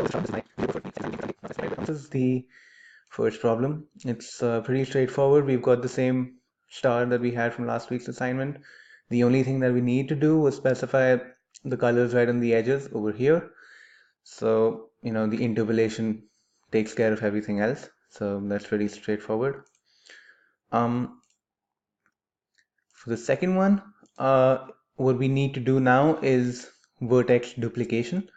This is the first problem. It's pretty straightforward. We've got the same star that we had from last week's assignment. The only thing that we need to do was specify the colors right on the edges over here. So, the interpolation takes care of everything else. So that's pretty straightforward. For the second one, what we need to do now is vertex duplication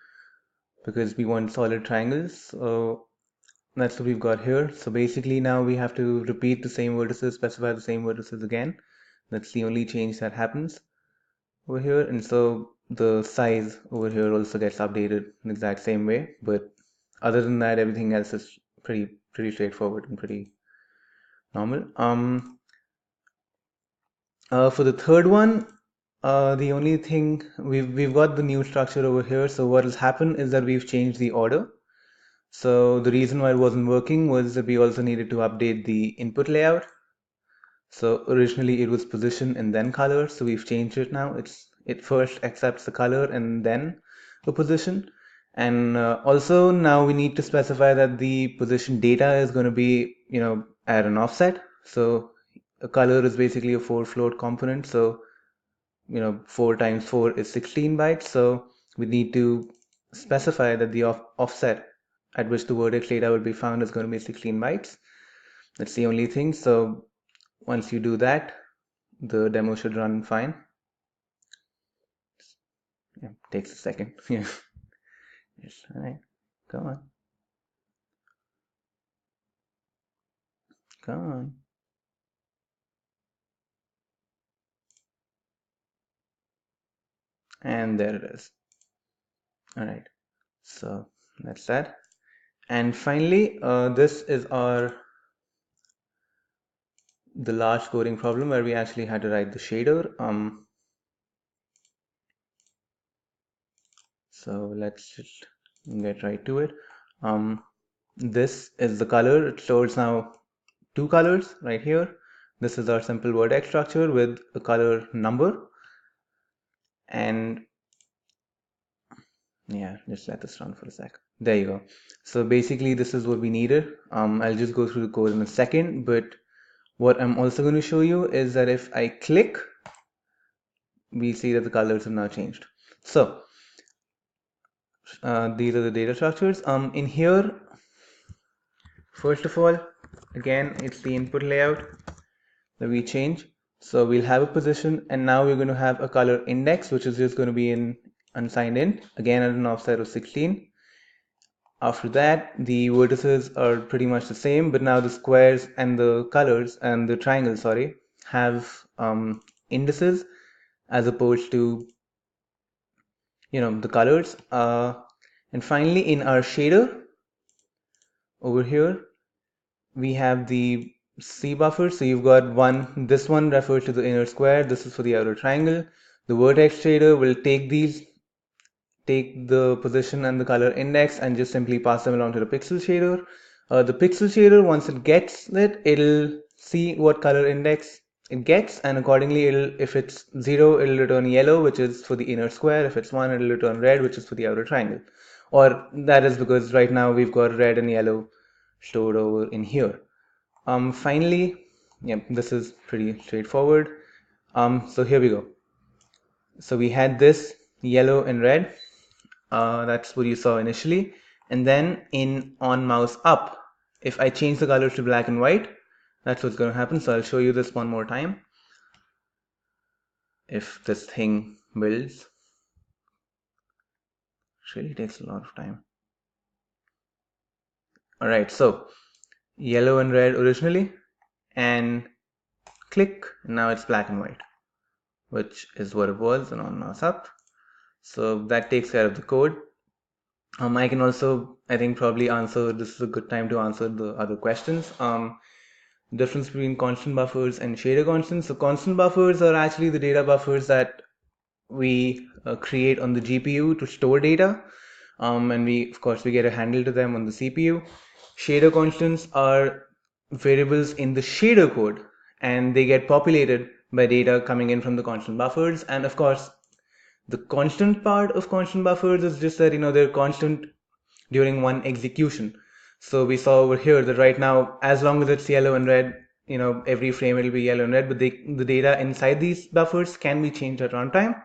because we want solid triangles. So that's what we've got here. So basically now we have to repeat the same vertices, specify the same vertices again. That's the only change that happens over here. And so the size over here also gets updated in the exact same way. But other than that, everything else is pretty straightforward and pretty normal. For the third one, the only thing we've got the new structure over here. So what has happened is that we've changed the order. So the reason why it wasn't working was that we also needed to update the input layout. So originally it was position and then color. So we've changed it now. It first accepts the color and then the position. And also now we need to specify that the position data is going to be, at an offset. So a color is basically a 4 float component. So 4 times 4 is 16 bytes. So we need to specify that the offset at which the vertex data will be found is going to be 16 bytes. That's the only thing. So once you do that, the demo should run fine. Yeah, takes a second. Yeah. Yes, all right. Come on. Come on. And there it is. All right. So that's that. And finally, this is the large coding problem where we actually had to write the shader. So let's just get right to it. This is the color. It stores now 2 colors right here. This is our simple vertex structure with a color number. And yeah, just let this run for a sec. There you go. So basically this is what we needed. I'll just go through the code in a second, but what I'm also going to show you is that if I click, we see that the colors have now changed. So these are the data structures. In here, first of all, again, it's the input layout that we change. So we'll have a position, and now we're going to have a color index, which is just going to be in unsigned int, again at an offset of 16. After that, the vertices are pretty much the same, but now the squares and the colors and the triangles, sorry, have indices as opposed to the colors. And finally, in our shader over here, we have the C buffer. So you've got this one refers to the inner square, this is for the outer triangle. The vertex shader will take the position and the color index and just simply pass them along to the pixel shader. The pixel shader, once it gets it, it'll see what color index it gets, and accordingly if it's 0, it'll return yellow, which is for the inner square. If it's 1, it'll return red, which is for the outer triangle. Or that is because right now we've got red and yellow stored over in here. Finally, yeah, this is pretty straightforward. So here we go. So we had this yellow and red. That's what you saw initially. And then on mouse up, if I change the colors to black and white, that's what's going to happen. So I'll show you this one more time. If this thing builds, it really takes a lot of time. All right, so yellow and red originally, and click, now it's black and white, which is what it was, and on mouse up. So that takes care of the code. I can also, I think, probably answer, this is a good time to answer the other questions. Difference between constant buffers and shader constants. So constant buffers are actually the data buffers that we create on the GPU to store data. And of course, we get a handle to them on the CPU. Shader constants are variables in the shader code, and they get populated by data coming in from the constant buffers. And of course, the constant part of constant buffers is just that, they're constant during one execution. So we saw over here that right now, as long as it's yellow and red, every frame will be yellow and red, but the data inside these buffers can be changed at runtime,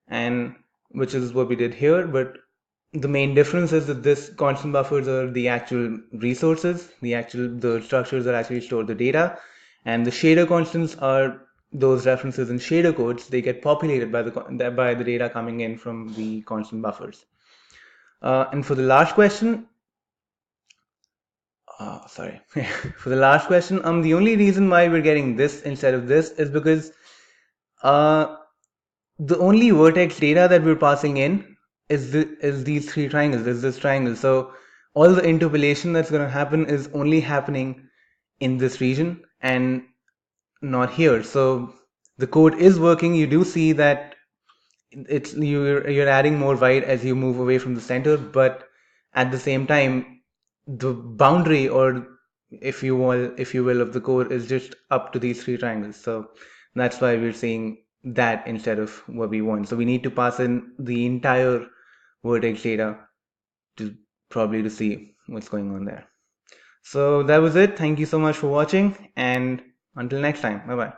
and which is what we did here. But the main difference is that this constant buffers are the actual resources, the structures that actually store the data, and the shader constants are those references in shader codes. They get populated by the data coming in from the constant buffers. And for the last question, sorry, for the last question, the only reason why we're getting this instead of this is because the only vertex data that we're passing in is these three triangles, is this triangle. So all the interpolation that's going to happen is only happening in this region and not here. So the code is working. You do see that you're adding more white as you move away from the center, but at the same time, the boundary, or if you will, of the code is just up to these three triangles. So that's why we're seeing that instead of what we want. So we need to pass in the entire vertex data to see what's going on there. So that was it. Thank you so much for watching, and until next time, bye bye.